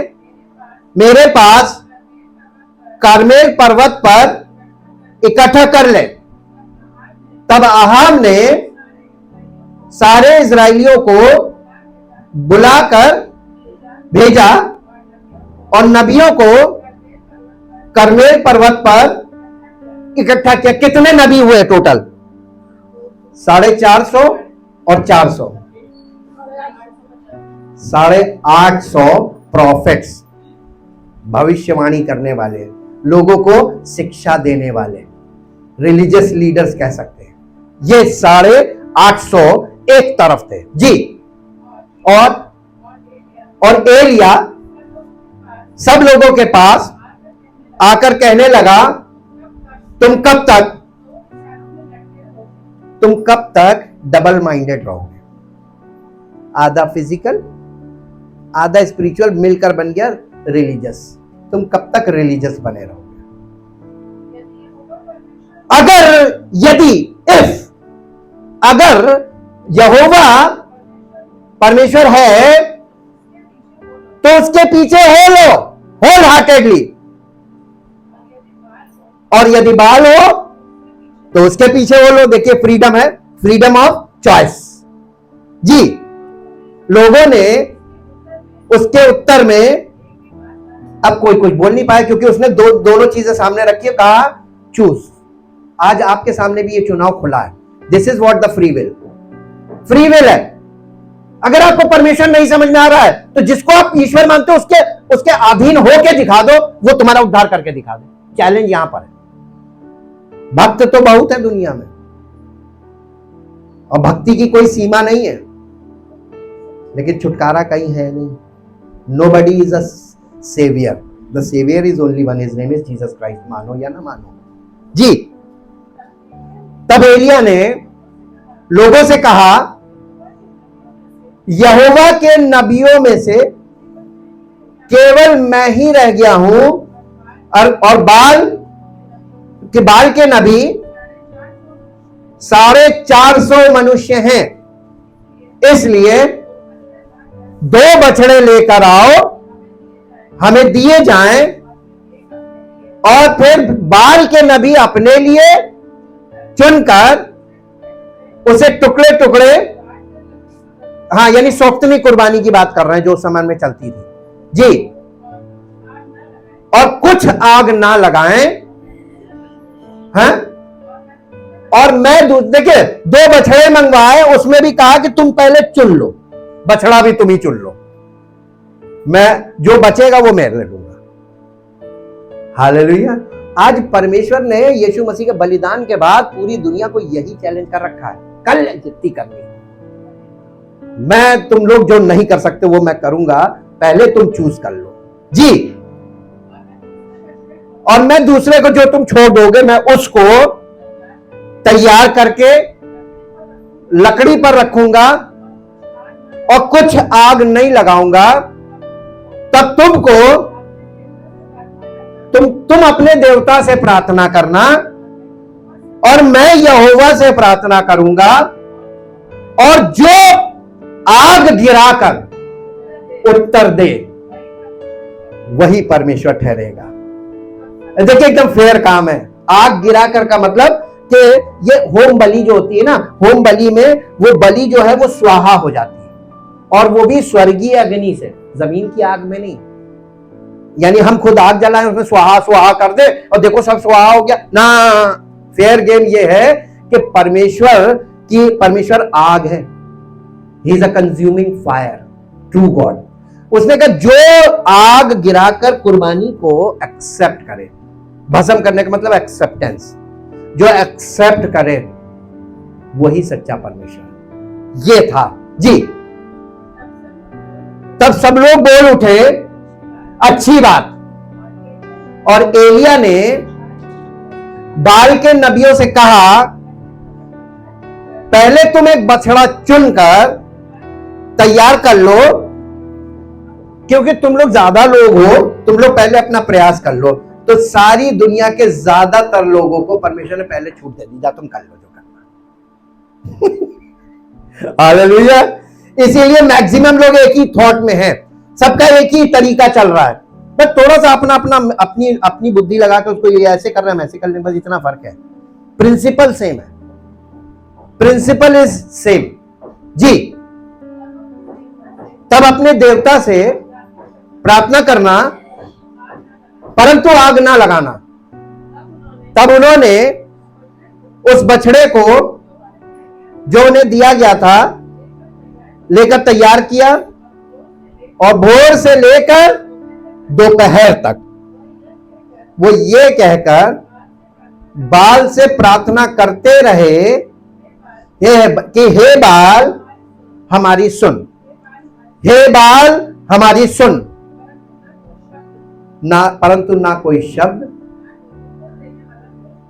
मेरे पास कारमेल पर्वत पर इकट्ठा कर ले। तब आहाब ने सारे इजराइलियों को बुलाकर भेजा और नबियों को कारमेल पर्वत पर इकट्ठा किया। कितने नबी हुए टोटल? 450 और 400, 850 प्रॉफिट्स, भविष्यवाणी करने वाले, लोगों को शिक्षा देने वाले, रिलीजियस लीडर्स कह सकते हैं। ये 850 एक तरफ थे। जी, और एलिया सब लोगों के पास आकर कहने लगा, तुम कब तक डबल माइंडेड रहोगे? आधा फिजिकल आधा स्पिरिचुअल मिलकर बन गया रिलीजियस। तुम कब तक रिलीजियस बने रहोगे? अगर यहोवा परमेश्वर है तो उसके पीछे है लो। होल हार्टेडली, और यदि बाल हो तो उसके पीछे बोलो। देखिए फ्रीडम है, फ्रीडम ऑफ चॉइस। जी, लोगों ने उसके उत्तर में, अब कोई कुछ बोल नहीं पाया क्योंकि उसने दोनों चीजें सामने रखी है, कहा चूज। आज आपके सामने भी ये चुनाव खुला है। This is what the free will, free will है। अगर आपको परमेश्वर नहीं समझ में आ रहा है तो जिसको आप ईश्वर मानते हो उसके अधीन होके दिखा दो, वो तुम्हारा उद्धार करके दिखा दे। चैलेंज यहां पर है। भक्त तो बहुत है दुनिया में, और भक्ति की कोई सीमा नहीं है, लेकिन छुटकारा कहीं है नहीं। Nobody is a saviour, the saviour is only one, his name is Jesus Christ. मानो या ना मानो। जी, तब एलिया ने लोगों से कहा, यहोवा के नबियों में से केवल मैं ही रह गया हूं, और बाल के नबी 450 मनुष्य हैं। इसलिए 2 बछड़े लेकर आओ, हमें दिए जाएं, और फिर बाल के नबी अपने लिए चुनकर उसे टुकड़े टुकड़े, हाँ यानी सौक्तनी कुर्बानी की बात कर रहे हैं जो उस समय में चलती थी। जी, और कुछ आग ना लगाएं, हाँ? और मैं देखिए 2 बछड़े मंगवाए, उसमें भी कहा कि तुम पहले चुन लो, बछड़ा भी तुम ही चुन लो, मैं जो बचेगा वो मैं ले लूंगा। हालेलुया। आज परमेश्वर ने यीशु मसीह के बलिदान के बाद पूरी दुनिया को यही चैलेंज कर रखा है, कल जितनी करनी। मैं तुम लोग जो नहीं कर सकते वो मैं करूंगा, पहले तुम चूज कर लो। जी, और मैं दूसरे को जो तुम छोड़ दोगे, मैं उसको तैयार करके लकड़ी पर रखूंगा और कुछ आग नहीं लगाऊंगा। तब तुम अपने देवता से प्रार्थना करना और मैं यहोवा से प्रार्थना करूंगा, और जो आग गिराकर उत्तर दे वही परमेश्वर ठहरेगा। देखिए एकदम फेयर काम है। आग गिराकर का मतलब कि ये होम बलि जो होती है ना, होम बलि में वो बलि जो है वो स्वाहा हो जाती है, और वो भी स्वर्गीय अग्नि से, जमीन की आग में नहीं। यानी हम खुद आग जलाएं, उसमें स्वाहा स्वाहा कर दे और देखो सब स्वाहा हो गया ना। फेयर गेम ये है कि परमेश्वर आग है। ही is a consuming fire, true God. उसने कहा जो आग गिराकर कुर्बानी को एक्सेप्ट करे, भस्म करने का मतलब एक्सेप्टेंस, जो एक्सेप्ट करे वही सच्चा परमेश्वर। ये था। जी, तब सब लोग बोल उठे, अच्छी बात। और एलिया ने बाल के नबियों से कहा, पहले तुम एक बछड़ा चुनकर तैयार कर लो, क्योंकि तुम लोग ज्यादा लोग हो, तुम लोग पहले अपना प्रयास कर लो। तो सारी दुनिया के ज्यादातर लोगों को परमेश्वर ने पहले छूट दे दी, जा तुम कर लो जो करना। हालेलुया। इसीलिए मैक्सिमम लोग एक ही थॉट में हैं, सबका एक ही तरीका चल रहा है, बस थोड़ा सा अपनी बुद्धि लगा के उसको ये ऐसे कर रहे हैं, ऐसे कर रहे हैं, बस इतना फर्क है। प्रिंसिपल सेम है, प्रिंसिपल इज सेम। जी, तब अपने देवता से प्रार्थना करना, परंतु आग ना लगाना। तब उन्होंने उस बछड़े को जो उन्हें दिया गया था लेकर तैयार किया, और भोर से लेकर दोपहर तक वो ये कहकर बाल से प्रार्थना करते रहे कि हे बाल हमारी सुन, हे बाल हमारी सुन। ना परंतु ना कोई शब्द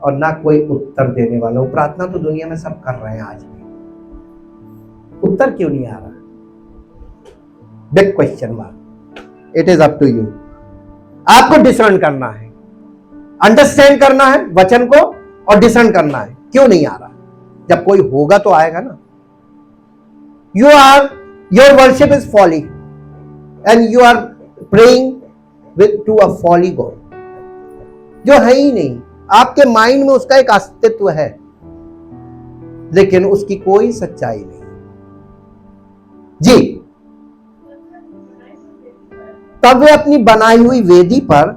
और ना कोई उत्तर देने वाला। वो प्रार्थना तो दुनिया में सब कर रहे हैं आज भी, उत्तर क्यों नहीं आ रहा? Big question mark. It is up to you. आपको डिसर्न करना है, अंडरस्टैंड करना है वचन को, और डिसर्न करना है क्यों नहीं आ रहा। जब कोई होगा तो आएगा ना। Your worship is falling and you are praying with to a folly God, जो है ही नहीं। आपके माइंड में उसका एक अस्तित्व है, लेकिन उसकी कोई सच्चाई नहीं। जी, तब वे अपनी बनाई हुई वेदी पर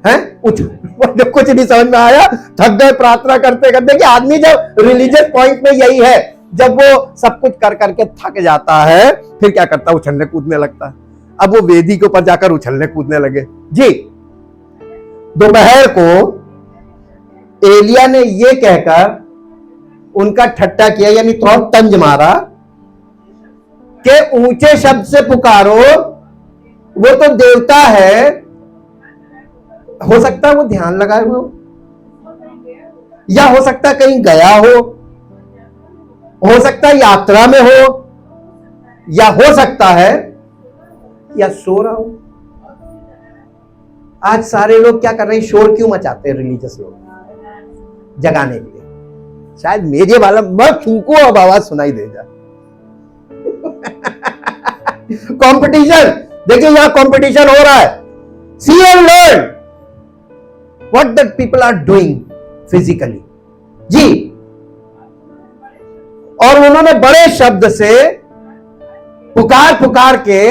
हैं कुछ नहीं समझ में आया, थक गए प्रार्थना करते करते। कि आदमी जब रिलीजियस पॉइंट में यही है, जब वो सब कुछ कर करके थक जाता है, फिर क्या करता है? उछलने कूदने लगता है। अब वो वेदी के ऊपर जाकर उछलने कूदने लगे। जी, दोपहर को एलिया ने ये कहकर उनका ठट्टा किया, यानी थोड़ा तंज मारा कि ऊंचे शब्द से पुकारो, वो तो देवता है। हो सकता है वो ध्यान लगाए हुए हो, या हो सकता है कहीं गया हो सकता है यात्रा में हो, या हो सकता है या सो रहा हो। आज सारे लोग क्या कर रहे हैं? शोर क्यों मचाते हैं रिलीजियस लोग? जगाने के लिए। शायद मेरे वाला बस उनको अब आवाज सुनाई दे जाए। कंपटीशन, देखिए यहां कंपटीशन हो रहा है। See and learn what that people are doing physically. जी, और उन्होंने बड़े शब्द से पुकार पुकार के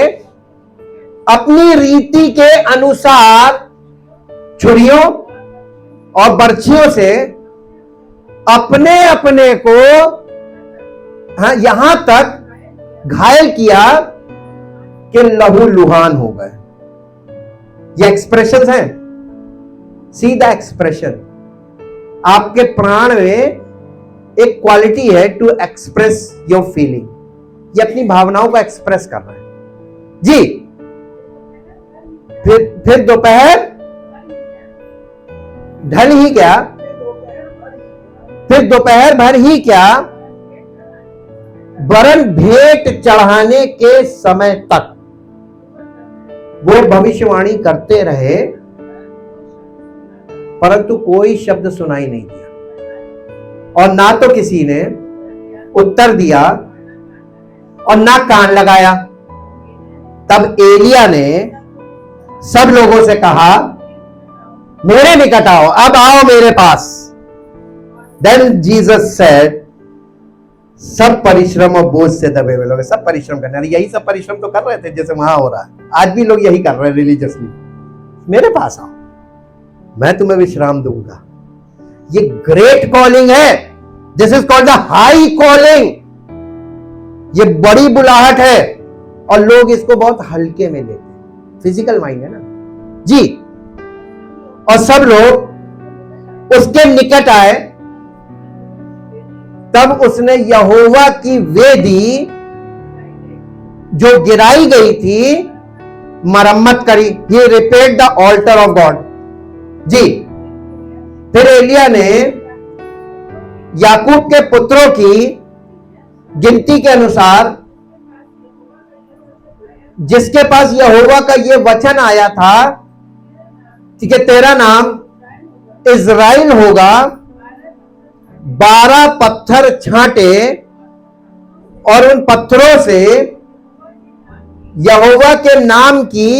अपनी रीति के अनुसार छुरियों और बर्छियों से अपने अपने को यहां तक घायल किया कि लहू लुहान हो गए। ये एक्सप्रेशन है, सी द एक्सप्रेशन। आपके प्राण में एक क्वालिटी है टू एक्सप्रेस योर फीलिंग। ये अपनी भावनाओं को एक्सप्रेस कर रहा है। जी, फिर दोपहर ढल ही क्या, फिर दोपहर भर ही क्या, वरन भेंट चढ़ाने के समय तक वो भविष्यवाणी करते रहे, परंतु कोई शब्द सुनाई नहीं दिया, और ना तो किसी ने उत्तर दिया और ना कान लगाया। तब एलिया ने सब लोगों से कहा, मेरे निकट आओ, अब आओ मेरे पास। Then Jesus said, सब परिश्रम और बोझ से दबे हुए लोग, सब परिश्रम करने वाले, यही सब परिश्रम तो कर रहे थे जैसे वहां हो रहा है। आज भी लोग यही कर रहे हैं रिलीजियसली। मेरे पास आओ, मैं तुम्हें विश्राम दूंगा। ये ग्रेट कॉलिंग है, this is called the high calling. ये बड़ी बुलाहट है, और लोग इसको बहुत हल्के में लेते हैं। फिजिकल माइंड है ना जी। और सब लोग उसके निकट आए। तब उसने यहोवा की वेदी जो गिराई गई थी मरम्मत करी। He repaired the altar of God. जी, फिर एलिया ने याकूब के पुत्रों की गिनती के अनुसार, जिसके पास यहोवा का यह वचन आया था कि तेरा नाम इज़राइल होगा, 12 पत्थर छांटे और उन पत्थरों से यहोवा के नाम की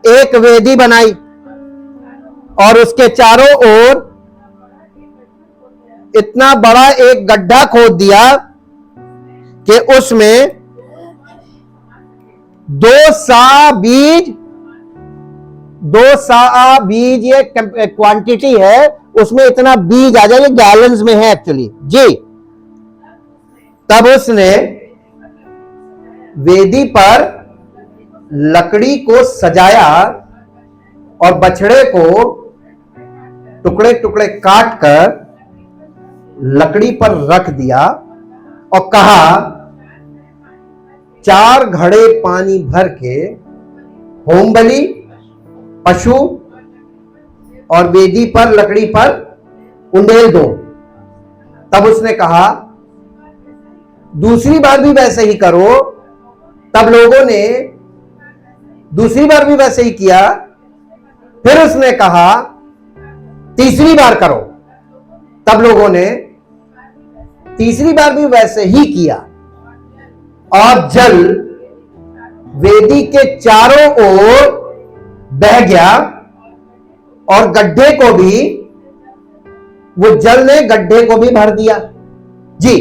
एक वेदी बनाई, और उसके चारों ओर इतना बड़ा एक गड्ढा खोद दिया कि उसमें 2 सा बीज ये क्वांटिटी है, उसमें इतना बीज आ जाए, गैलन्स में है एक्चुअली जी। तब उसने वेदी पर लकड़ी को सजाया और बछड़े को टुकड़े टुकड़े काट कर लकड़ी पर रख दिया, और कहा, 4 घड़े पानी भर के होम बलि, पशु और वेदी पर लकड़ी पर उंडेल दो। तब उसने कहा, दूसरी बार भी वैसे ही करो। तब लोगों ने दूसरी बार भी वैसे ही किया। फिर उसने कहा, तीसरी बार करो। तब लोगों ने तीसरी बार भी वैसे ही किया, और जल वेदी के चारों ओर बह गया और गड्ढे को भी, वो जल ने गड्ढे को भी भर दिया। जी,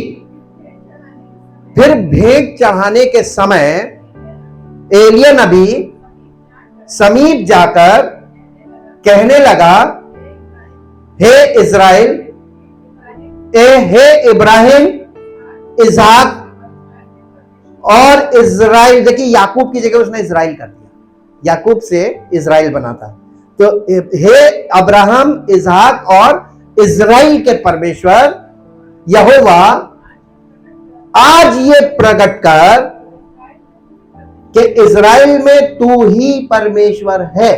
फिर भेंट चढ़ाने के समय एलिया नबी समीप जाकर कहने लगा, हे इज़राइल, हे इब्राहिम, इसहाक और इज़राइल। देखिए, याकूब की जगह उसने इज़राइल कर दिया, याकूब से इज़राइल बना था। तो हे अब्राहम, इसहाक और इज़राइल के परमेश्वर यहोवा, आज ये प्रकट कर कि इज़राइल में तू ही परमेश्वर है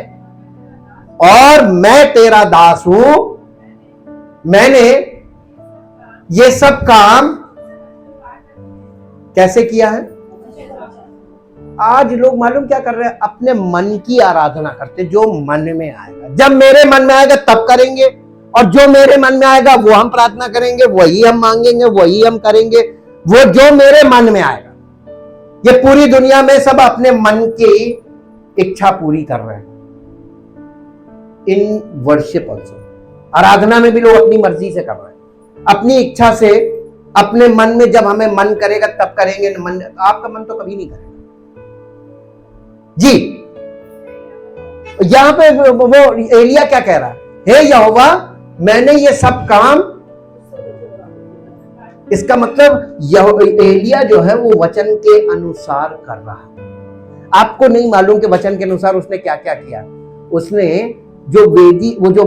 और मैं तेरा दास हूं। मैंने ये सब काम कैसे किया है? आज लोग मालूम क्या कर रहे हैं? अपने मन की आराधना करते, जो मन में आएगा। जब मेरे मन में आएगा तब करेंगे, और जो मेरे मन में आएगा वो हम प्रार्थना करेंगे, वही हम मांगेंगे, वही हम करेंगे, वो जो मेरे मन में आएगा। ये पूरी दुनिया में सब अपने मन की इच्छा पूरी कर रहे हैं। इन वर्शिप ऑल्सो, आराधना में भी लोग अपनी मर्जी से कर रहे हैं, अपनी इच्छा से, अपने मन में। जब हमें मन करेगा तब करेंगे, मन, आपका मन तो कभी नहीं करेगा। जी, यहां पे वो एलिया क्या कह रहा है? हे यहोवा, मैंने ये सब काम, इसका मतलब एलिया जो है वो वचन के अनुसार कर रहा है। आपको नहीं मालूम कि वचन के अनुसार उसने क्या क्या किया। उसने जो वेदी, वो जो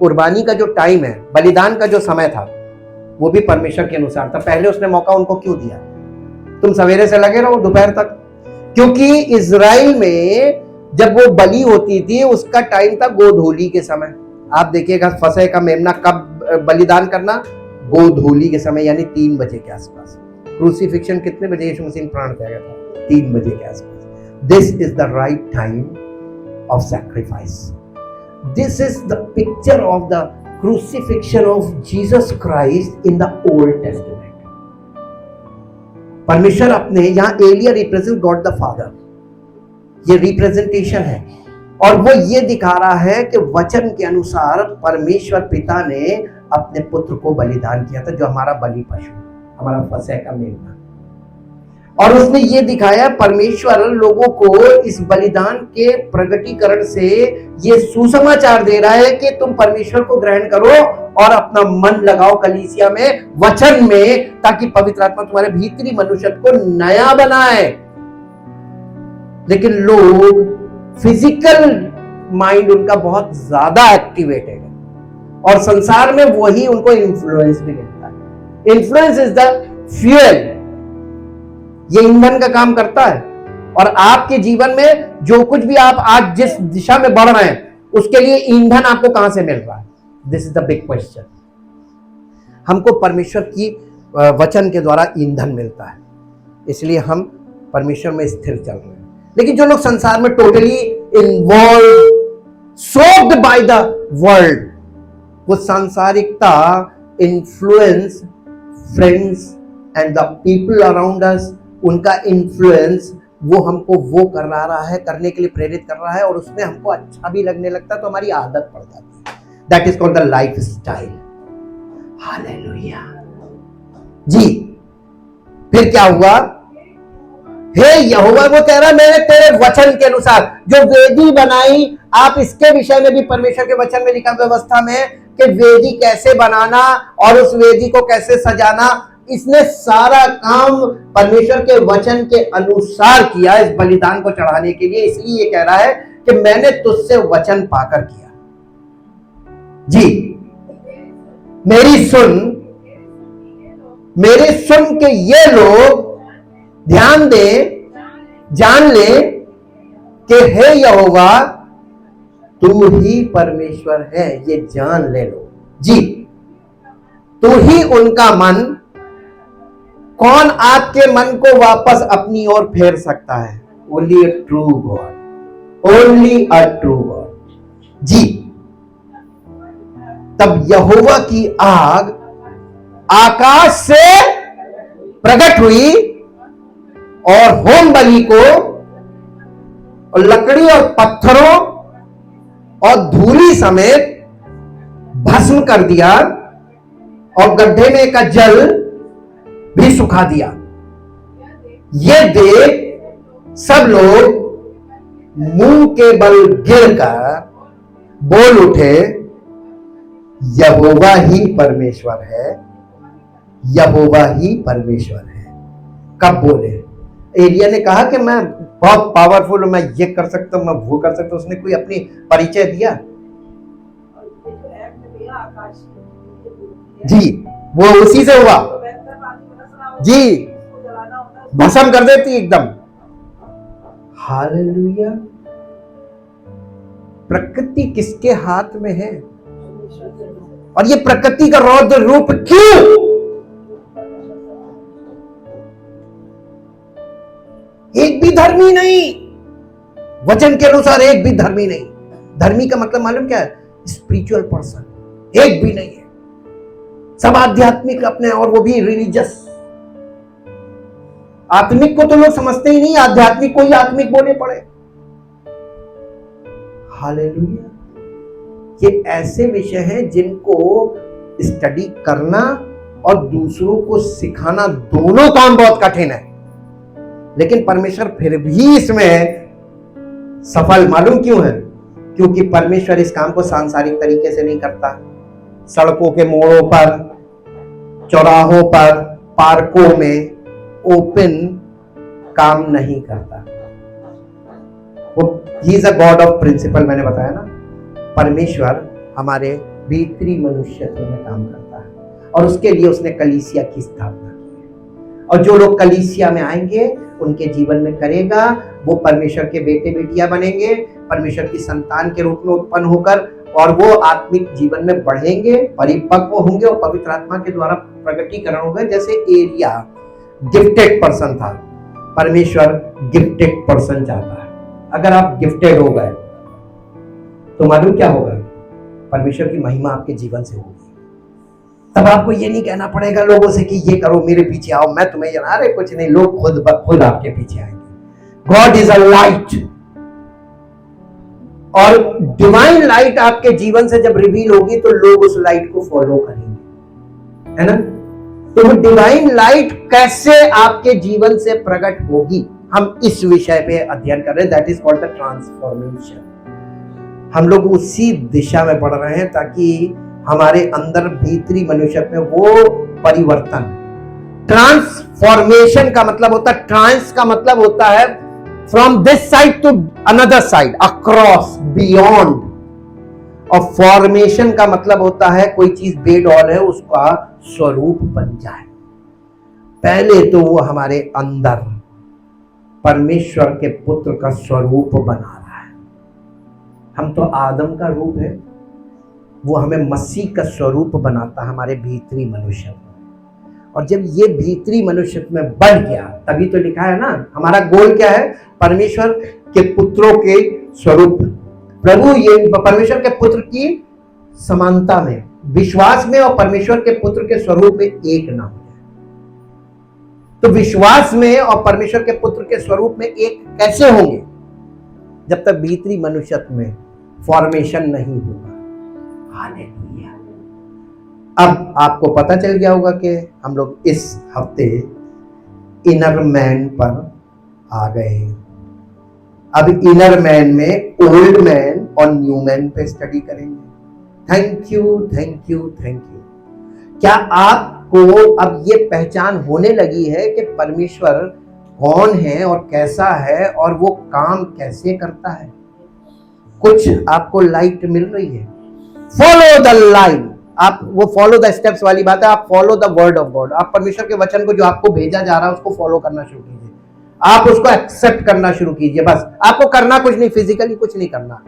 कुर्बानी का जो टाइम है, बलिदान का जो समय था, वो भी परमेश्वर के अनुसार था। पहले उसने मौका उनको क्यों दिया? तुम सवेरे से लगे रहो दोपहर तक, क्योंकि इज़राइल में जब वो बलि होती थी उसका टाइम था गोधूली के समय। आप देखिएगा फसह का मेमना कब बलिदान करना? गोधूली के समय, यानी 3 बजे के आसपास। क्रूसिफिक्शन कितने बजे यीशु मसीह ने प्राण त्यागा था? 3 बजे के आसपास। This is the right time of sacrifice. This is the picture of the crucifixion of Jesus Christ in the Old Testament. परमेश्वर अपने, यहां एलिया रिप्रेजेंट गॉड द फादर, ये रिप्रेजेंटेशन है, और वो ये दिखा रहा है कि वचन के अनुसार परमेश्वर पिता ने अपने पुत्र को बलिदान किया था, जो हमारा बलि पशु, हमारा फसह का मेमना। और उसने ये दिखाया, परमेश्वर लोगों को इस बलिदान के प्रगटीकरण से ये सुसमाचार दे रहा है कि तुम परमेश्वर को ग्रहण करो और अपना मन लगाओ कलीसिया में, वचन में, ताकि पवित्र आत्मा तुम्हारे भीतरी मनुष्य को नया बनाए। लेकिन लोग, फिजिकल माइंड उनका बहुत ज्यादा एक्टिवेटेड है, और संसार में वही उनको इन्फ्लुएंस भी मिलता है। इन्फ्लुएंस इज द फ्यूल, ये ईंधन का काम करता है। और आपके जीवन में जो कुछ भी आप आज जिस दिशा में बढ़ रहे हैं, उसके लिए ईंधन आपको कहां से मिल रहा है? This is the big question. हमको परमेश्वर की वचन के द्वारा ईंधन मिलता है, इसलिए हम परमेश्वर में स्थिर चल रहे हैं। लेकिन जो लोग संसार में totally involve, soaked by the world, वो सांसारिकता, influence, friends and the people around us, उनका इन्फ्लुएंस वो हमको वो कर रहा है, करने के लिए प्रेरित कर रहा है, और उसमें हमको अच्छा भी लगने लगता है, तो हमारी आदत पड़ जाती है। That is called the lifestyle. Hallelujah. जी, फिर क्या हुआ? हे यहोवा, वो कह रहा है, मैंने तेरे वचन के अनुसार जो वेदी बनाई, आप इसके विषय में भी परमेश्वर के वचन में लिखा व्यवस्था में कि वेदी कैसे बनाना और उस वेदी को कैसे सजाना, इसने सारा काम परमेश्वर के वचन के अनुसार किया इस बलिदान को चढ़ाने के लिए। इसलिए ये कह रहा है कि मैंने तुझसे वचन पाकर किया। जी, मेरी सुन के ये लोग ध्यान दे, जान ले कि हे यहोवा, तू ही परमेश्वर है, ये जान ले लो। जी, तू ही उनका मन, कौन आपके मन को वापस अपनी ओर फेर सकता है? Only a true God, only a true God. जी, तब यहोवा की आग आकाश से प्रकट हुई और होम बलि को और लकड़ी और पत्थरों और धूली समेत भस्म कर दिया, और गड्ढे में का जल भी सुखा दिया। ये देख सब लोग मुंह के बल गिरकर बोल उठे, यहोवा ही परमेश्वर है, यहोवा ही परमेश्वर है। कब बोले? एलिया ने कहा कि मैं बहुत पावरफुल हूं, मैं ये कर सकता हूं, मैं वो कर सकता हूं। उसने कोई अपनी परिचय दिया? जी, वो उसी से हुआ जी, भस्म कर देती एकदम। हालेलुया। प्रकृति किसके हाथ में है? और ये प्रकृति का रौद्र रूप क्यों? एक भी धर्मी नहीं, वचन के अनुसार एक भी धर्मी नहीं। धर्मी का मतलब मालूम क्या है? स्पिरिचुअल पर्सन, एक भी नहीं है। सब आध्यात्मिक अपने, और वो भी रिलीजियस। आत्मिक को तो लोग समझते ही नहीं, आध्यात्मिक को ही आत्मिक बोले पड़े। हालेलुया। ये ऐसे विषय हैं जिनको स्टडी करना और दूसरों को सिखाना, दोनों काम बहुत कठिन है। लेकिन परमेश्वर फिर भी इसमें सफल मालूम क्यों है? क्योंकि परमेश्वर इस काम को सांसारिक तरीके से नहीं करता। सड़कों के मोड़ों पर, चौराहों पर, पार्कों में ओपन काम नहीं करता। वो he is a God of principle. मैंने बताया ना, परमेश्वर हमारे भीतरी मनुष्यत्व में काम करता है, और उसके लिए उसने कलीसिया की स्थापना की है। और जो लोग कलीसिया में आएंगे उनके जीवन में करेगा, वो परमेश्वर के बेटे बेटियां बनेंगे, परमेश्वर की संतान के रूप में उत्पन्न होकर, और वो आत्मिक जीवन में बढ़ेंगे, परिपक्व होंगे, और पवित्र आत्मा के द्वारा प्रकटीकरण होगा। जैसे एलिया गिफ्टेड पर्सन था, परमेश्वर गिफ्टेड पर्सन चाहता है। अगर आप गिफ्टेड हो गए तो मालूम क्या होगा? परमेश्वर की महिमा आपके जीवन से होगी। तब आपको ये नहीं कहना पड़ेगा लोगों से कि ये करो, मेरे पीछे आओ, मैं तुम्हें जना। अरे कुछ नहीं, लोग खुद ब खुद आपके पीछे आएंगे। गॉड इज अ लाइट, और डिवाइन लाइट आपके जीवन से जब रिवील होगी तो लोग उस लाइट को फॉलो करेंगे, है ना? तो वो डिवाइन लाइट कैसे आपके जीवन से प्रकट होगी, हम इस विषय पे अध्ययन कर रहे हैं। That is called the transformation. हम लोग उसी दिशा में बढ़ रहे हैं ताकि हमारे अंदर भीतरी मनुष्य में वो परिवर्तन। ट्रांसफॉर्मेशन का मतलब होता है, ट्रांस का मतलब होता है from this side to another side, across, beyond. और फॉर्मेशन का मतलब होता है कोई चीज बेडॉल है, उसका स्वरूप बन जाए। पहले तो वो हमारे अंदर परमेश्वर के पुत्र का स्वरूप बना रहा है। हम तो आदम का रूप है, वो हमें मसीह का स्वरूप बनाता है हमारे भीतरी मनुष्य में। और जब ये भीतरी मनुष्य में बढ़ गया, तभी तो लिखा है ना, हमारा गोल क्या है? परमेश्वर के पुत्रों के स्वरूप, प्रभु ये परमेश्वर के पुत्र की समानता में, विश्वास में, और परमेश्वर के पुत्र के स्वरूप में एक ना हो। तो विश्वास में और परमेश्वर के पुत्र के स्वरूप में एक कैसे होंगे? जब तक भीतरी मनुष्यत्व में फॉर्मेशन नहीं होगा। हालेलुया। अब आपको पता चल गया होगा कि हम लोग इस हफ्ते इनर मैन पर आ गए हैं। अब इनर मैन में ओल्ड मैन और न्यू मैन पे स्टडी करेंगे। Thank you, thank you, thank you. क्या आपको अब ये पहचान होने लगी है कि परमेश्वर कौन है और कैसा है और वो काम कैसे करता है? कुछ आपको लाइट मिल रही है। Follow the line. आप वो फॉलो द स्टेप्स वाली बात है, आप follow the word of God. आप परमेश्वर के वचन को जो आपको भेजा जा रहा है उसको फॉलो करना शुरू कीजिए। आप उसको एक्सेप्ट करना शुरू कीजिए। बस आपको करना कुछ नहीं, फिजिकली कुछ नहीं करना,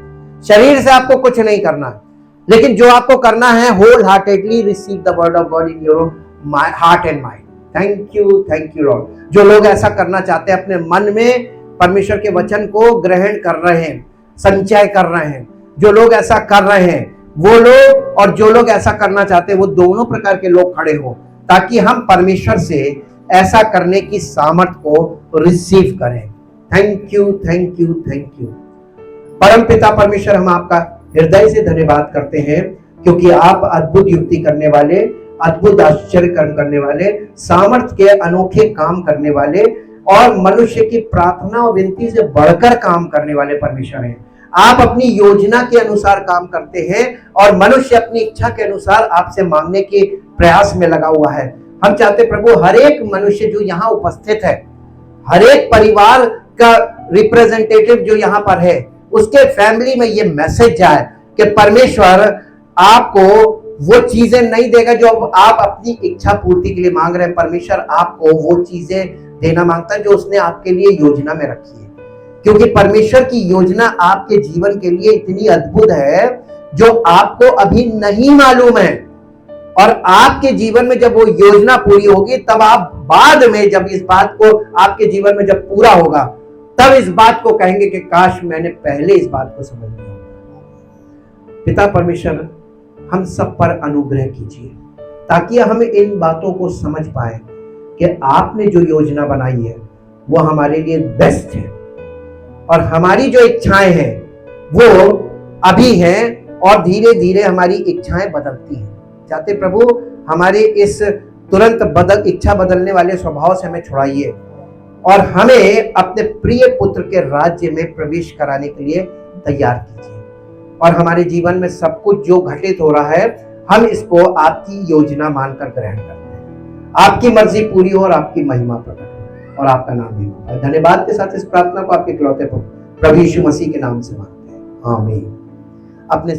शरीर से आपको कुछ नहीं करना, लेकिन जो आपको करना है, wholeheartedly receive the word of God in your heart and mind. Thank you Lord. जो लोग ऐसा करना चाहते हैं, अपने मन में परमेश्वर के वचन को ग्रहण कर रहे हैं, संचय कर रहे हैं, जो लोग ऐसा कर रहे हैं वो लोग, और जो लोग ऐसा करना चाहते हैं वो दोनों प्रकार के लोग खड़े हो, ताकि हम परमेश्वर से ऐसा करने की सामर्थ को रिसीव करें। Thank you, thank you, thank you. परम पिता परमेश्वर, हम आपका हृदय से धन्यवाद करते हैं, क्योंकि आप अद्भुत युक्ति करने वाले, अद्भुत आश्चर्य कर्म करने वाले, सामर्थ्य के अनोखे काम करने वाले और मनुष्य की प्रार्थना और विनती से बढ़कर काम करने वाले परमेश्वर हैं। आप अपनी योजना के अनुसार काम करते हैं और मनुष्य अपनी इच्छा के अनुसार आपसे मांगने के प्रयास में लगा हुआ है। हम चाहते प्रभु हर एक मनुष्य जो यहाँ उपस्थित है, हर एक परिवार का रिप्रेजेंटेटिव जो यहाँ पर है, उसके फैमिली में ये मैसेज जाए कि परमेश्वर आपको वो चीजें नहीं देगा जो आप अपनी इच्छा पूर्ति के लिए मांग रहे हैं। परमेश्वर आपको वो चीजें देना मांगता है जो उसने आपके लिए योजना में रखी है, क्योंकि परमेश्वर की योजना आपके जीवन के लिए इतनी अद्भुत है जो आपको अभी नहीं मालूम है। और आपके जीवन में जब वो योजना पूरी होगी, तब आप बाद में जब इस बात को आपके जीवन में जब पूरा होगा, तब इस बात को कहेंगे कि काश मैंने पहले इस बात को समझ लिया। पिता परमेश्वर, हम सब पर अनुग्रह कीजिए ताकि हम इन बातों को समझ पाए कि आपने जो योजना बनाई है वो हमारे लिए बेस्ट है, और हमारी जो इच्छाएं हैं वो अभी हैं और धीरे धीरे हमारी इच्छाएं बदलती हैं। चाहते प्रभु हमारे इस तुरंत इच्छा बदलने वाले स्वभाव से हमें छुड़ाइए और हमें अपने प्रिय पुत्र के राज्य में प्रवेश कराने के लिए तैयार कीजिए। और हमारे जीवन में सब कुछ जो घटित हो रहा है, हम इसको आपकी योजना मानकर ग्रहण करते हैं। आपकी मर्जी पूरी हो और आपकी महिमा प्रकट हो और आपका नाम भी हो। धन्यवाद के साथ इस प्रार्थना को आपके इकलौते पुत्र प्रभु यीशु मसीह के नाम से मांगते हैं, आमीन। अपने